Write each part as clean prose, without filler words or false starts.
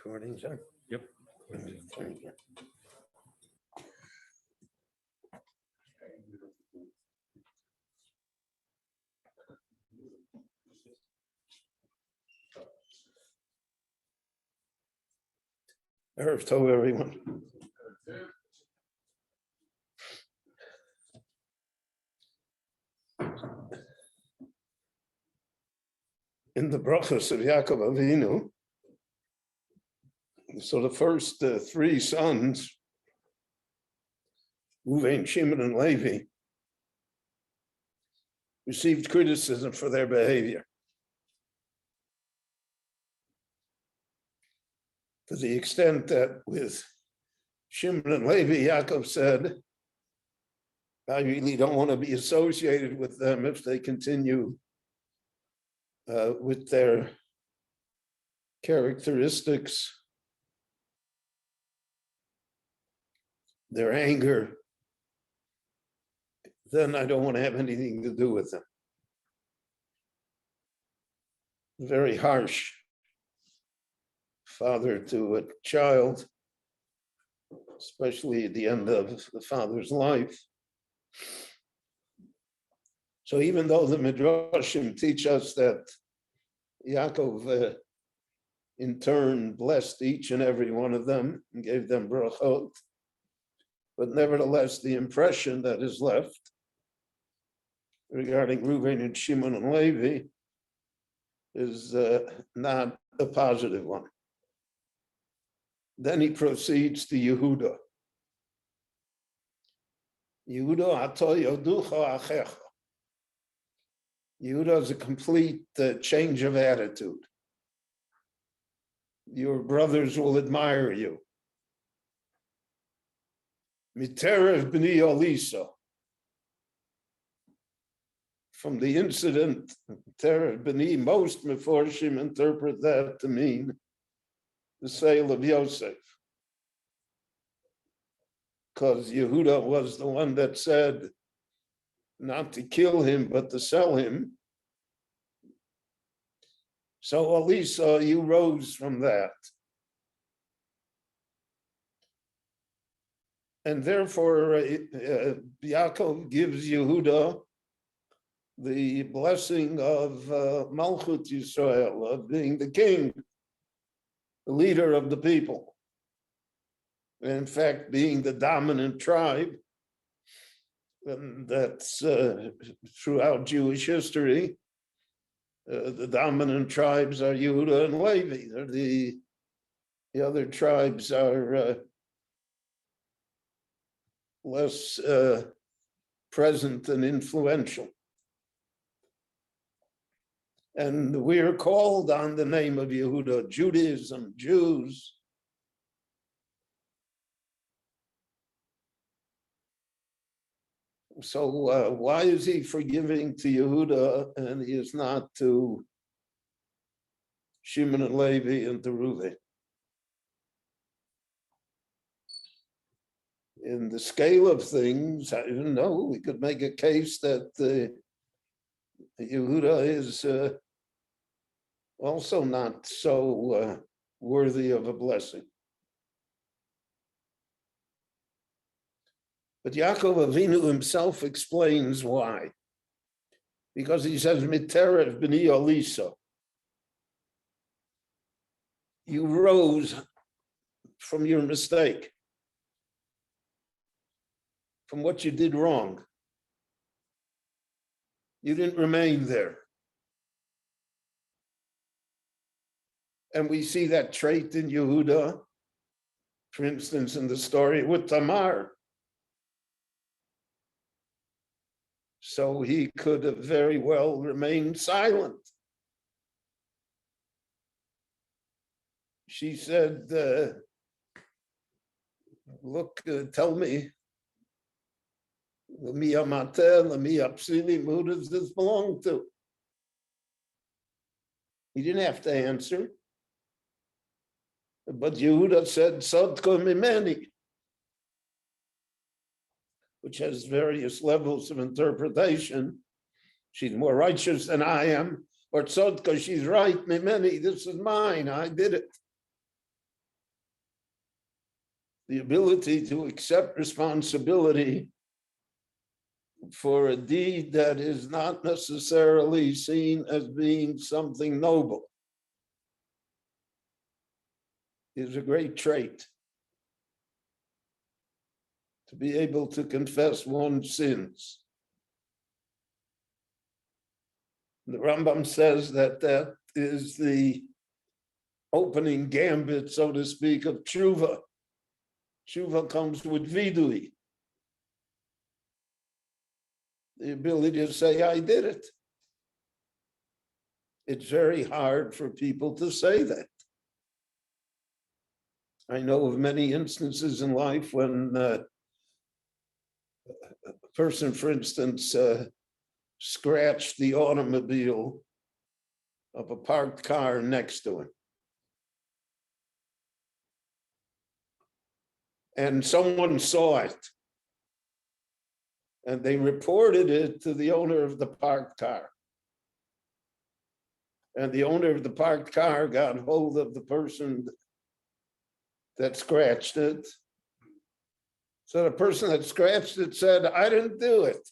Recording, sir? Yep. Erev Tov, everyone. In the brachos of Yaakov Avinu, so the first three sons, Reuven, Shimon, and Levi, received criticism for their behavior. To the extent that with Shimon and Levi, Yaakov said, I really don't want to be associated with them if they continue with their characteristics, their anger, then I don't want to have anything to do with them. Very harsh father to a child, especially at the end of the father's life. So even though the Midrashim teach us that Yaakov in turn blessed each and every one of them and gave them brachot, but nevertheless the impression that is left regarding Reuven and Shimon and Levi is not a positive one. Then he proceeds to Yehuda. Yehuda ato yoducha achecha. Yehuda is a complete change of attitude. Your brothers will admire you. Miterev b'ni Olisa. From the incident, Miterev b'ni, most Meforshim interpret that to mean the sale of Yosef. Because Yehuda was the one that said not to kill him, but to sell him. So Olisa, you rose from that. And therefore, Yaakov gives Yehuda the blessing of Malchut Yisrael, of being the king, the leader of the people. And in fact, being the dominant tribe. And that's throughout Jewish history. The dominant tribes are Yehuda and Levi. The other tribes are less present and influential. And we are called on the name of Yehuda, Judaism, Jews. So why is he forgiving to Yehuda and he is not to Shimon and Levi and to Reuven? In the scale of things, I don't know, we could make a case that Yehuda is also not so worthy of a blessing. But Yaakov Avinu himself explains why. Because he says, Miterev b'ni Olisa. You rose from your mistake, from what you did wrong. You didn't remain there. And we see that trait in Yehuda, for instance, in the story with Tamar. So he could have very well remained silent. She said, look, tell me, who does this belong to? He didn't have to answer. But Yehuda said, Sodko mimeni, which has various levels of interpretation. She's more righteous than I am, or Tzodka, she's right, mimeni, this is mine, I did it. the ability to accept responsibility for a deed that is not necessarily seen as being something noble is a great trait. To be able to confess one's sins. The Rambam says that that is the opening gambit, so to speak, of tshuva. Tshuva comes with vidui. The ability to say, I did it. It's very hard for people to say that. I know of many instances in life when a person, for instance, scratched the automobile of a parked car next to him. And someone saw it. And they reported it to the owner of the parked car. And the owner of the parked car got hold of the person that scratched it. So the person that scratched it said, I didn't do it,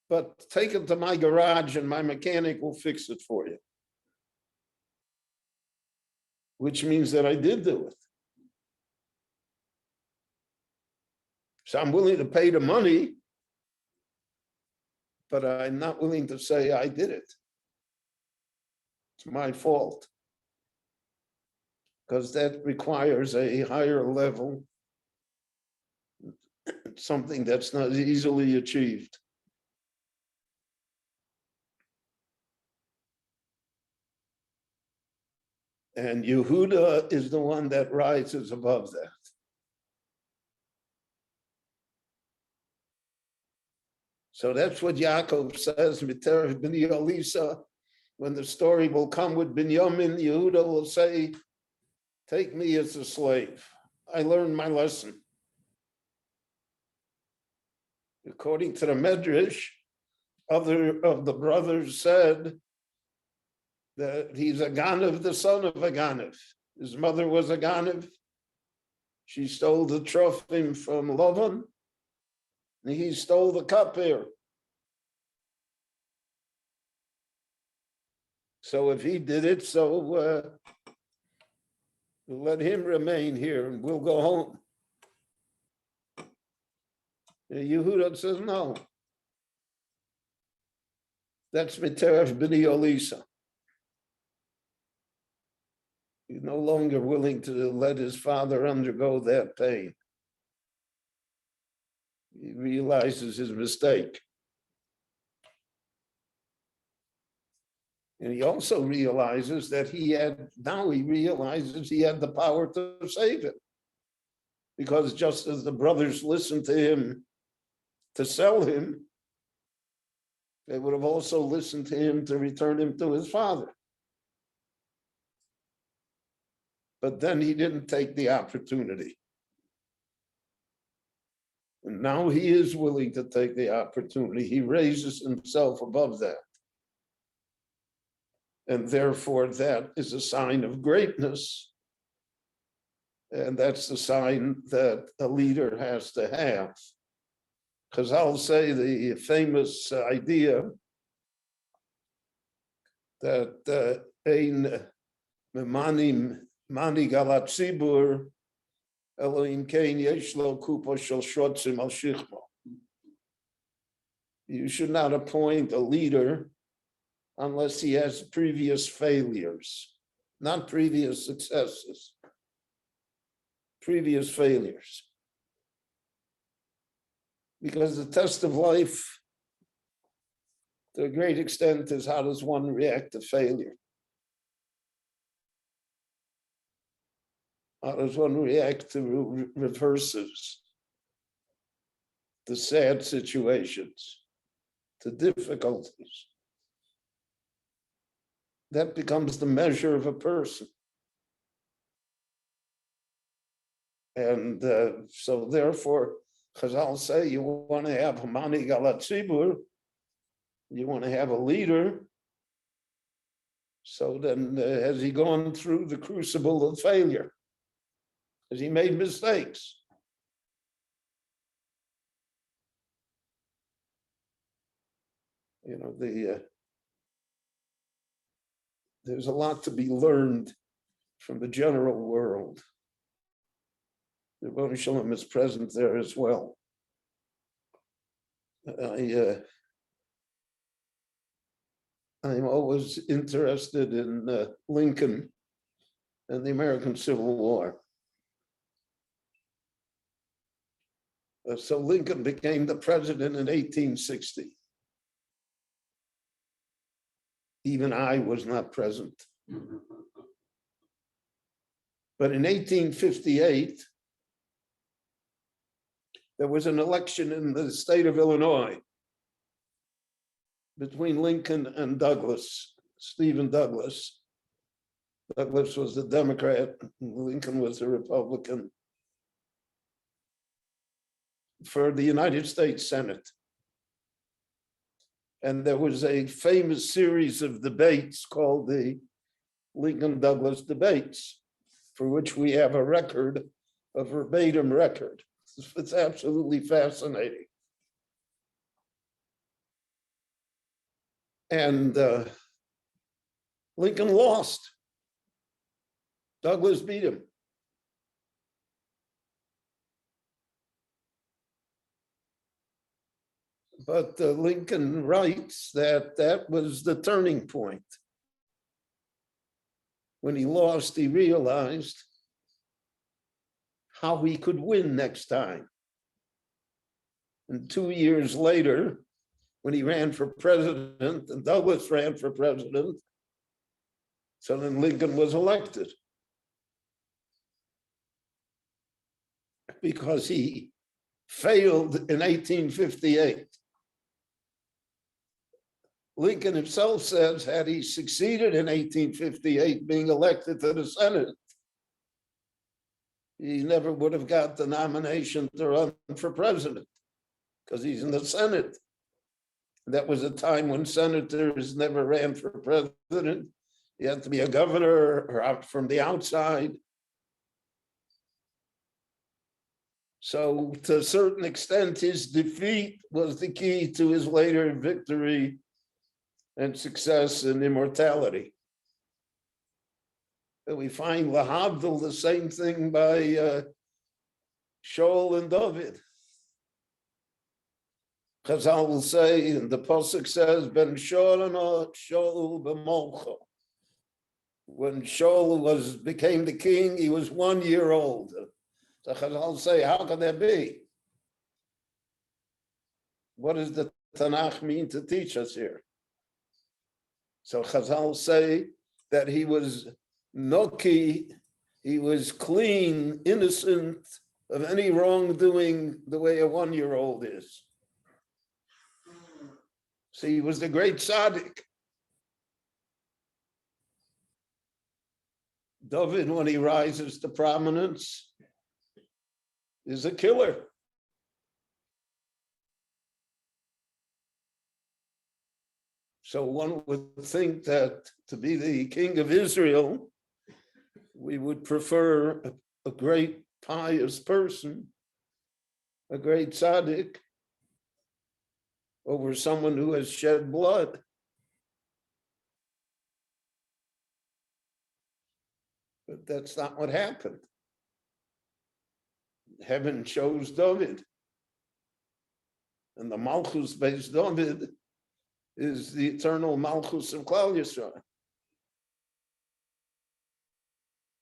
but take it to my garage and my mechanic will fix it for you. Which means that I did do it. So I'm willing to pay the money, but I'm not willing to say I did it. It's my fault. Because that requires a higher level, something that's not easily achieved. And Yehuda is the one that rises above that. So that's what Yaakov says, Miterev b'ni Elisa. When the story will come with Binyamin, Yehuda will say, take me as a slave. I learned my lesson. According to the Medrash, other of the brothers said that he's a Ganav, the son of a Ganav. His mother was a Ganav. She stole the Trophim from Lavan. And he stole the cupbearer. So if he did it, so let him remain here and we'll go home. And Yehuda says, no. That's Miterev b'ni Elisa. He's no longer willing to let his father undergo that pain. He realizes his mistake. And he also realizes that he realizes he had the power to save him. Because just as the brothers listened to him to sell him, they would have also listened to him to return him to his father. But then he didn't take the opportunity. And now he is willing to take the opportunity. He raises himself above that. And therefore, that is a sign of greatness. And that's the sign that a leader has to have. Because I'll say the famous idea that ein memanim mani galat tzibur Elohim kein yesh lo kupa shel shotzim al shichmo. You should not appoint a leader unless he has previous failures, not previous successes, previous failures. Because the test of life, to a great extent, is how does one react to failure? How does one react to reverses, to sad situations, to difficulties? That becomes the measure of a person. And so therefore, Chazal say you want to have Hamani Galat Tzibur, you want to have a leader. So then has he gone through the crucible of failure? because he made mistakes. There's a lot to be learned from the general world. The Rebbe Shalom is present there as well. I'm always interested in Lincoln and the American Civil War. So Lincoln became the president in 1860. Even I was not present. But in 1858, there was an election in the state of Illinois between Lincoln and Douglas, Stephen Douglas. Douglas was a Democrat, Lincoln was a Republican, for the United States Senate. And there was a famous series of debates called the Lincoln-Douglas debates, for which we have a record, a verbatim record. It's absolutely fascinating. And Lincoln lost. Douglas beat him. But Lincoln writes that that was the turning point. When he lost, he realized how he could win next time. And 2 years later, when he ran for president and Douglas ran for president, so then Lincoln was elected. Because he failed in 1858. Lincoln himself says, had he succeeded in 1858 being elected to the Senate, he never would have got the nomination to run for president because he's in the Senate. That was a time when senators never ran for president. You had to be a governor or out from the outside. So to a certain extent, his defeat was the key to his later victory and success and immortality. And we find lahavdil the same thing by Shaul and David. Chazal will say, and the pasuk says, "Ben Shaul b'molcho." When Shaul became the king, he was 1 year old. So Chazal say, how can that be? What does the Tanakh mean to teach us here? So Chazal say that he was noki, he was clean, innocent of any wrongdoing the way a 1 year old is. So he was the great tzaddik. David, when he rises to prominence, is a killer. So one would think that to be the king of Israel, we would prefer a great pious person, a great tzaddik, over someone who has shed blood. But that's not what happened. Heaven chose David. And the Malchus based David is the eternal Malchus of Klal Yisrael.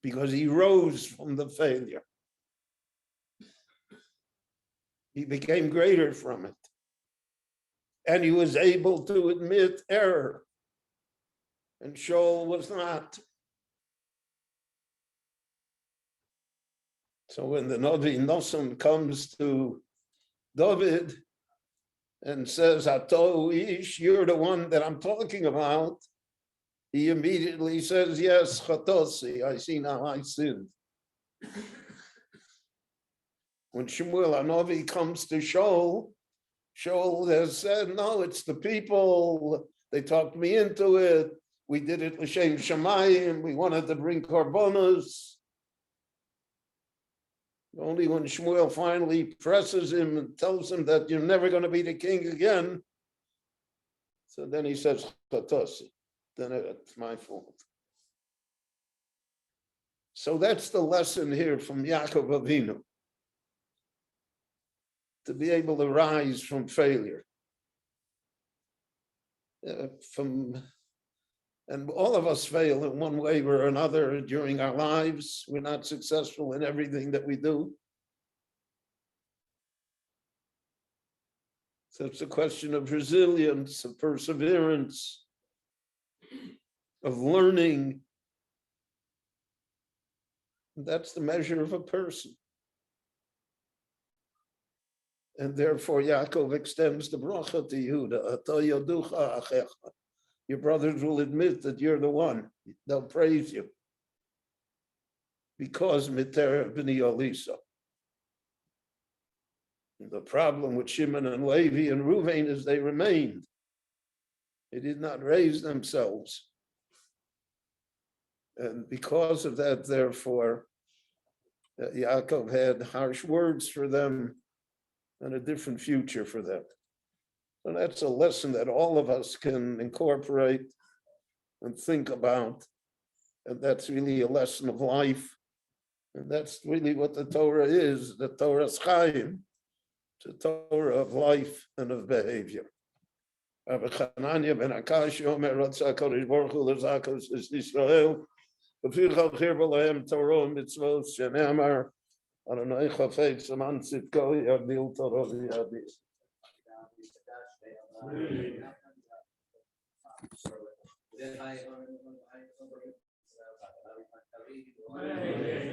Because he rose from the failure. He became greater from it. And he was able to admit error. And Shaul was not. So when the Navi Nosson comes to David and says, Ato ish, you're the one that I'm talking about, he immediately says, yes, chatosi, I see now I sinned. When Shmuel Hanavi comes to Shaul, Shaul has said, no, it's the people, they talked me into it, we did it l'shem shamayim, we wanted to bring korbanos. Only when Shmuel finally presses him and tells him that you're never going to be the king again, so then he says, Chatosi, then it's my fault. So that's the lesson here from Yaakov Avinu, to be able to rise from failure. And all of us fail in one way or another during our lives. We're not successful in everything that we do. So it's a question of resilience, of perseverance, of learning. That's the measure of a person. And therefore, Yaakov extends the bracha to Yehuda. Ata yoducha achecha. Your brothers will admit that you're the one. They'll praise you. Because miter b'ni Elisa. The problem with Shimon and Levi and Reuven is they remained. They did not raise themselves. And because of that, therefore, Yaakov had harsh words for them and a different future for them. So that's a lesson that all of us can incorporate and think about. And that's really a lesson of life. And that's really what the Torah is, the Torah's Chaim. It's a Torah of life and of behavior. Rabbi Chananya ben Akash Omer Ratzah Kodesh Baruch Hu L'Zakos Yisrael V'fichal Chir B'Lehem Torah Mitzvot Shene'amar Adonai Chafetz Aman Tzidko Yagdil Torah V'Yadis. Amen.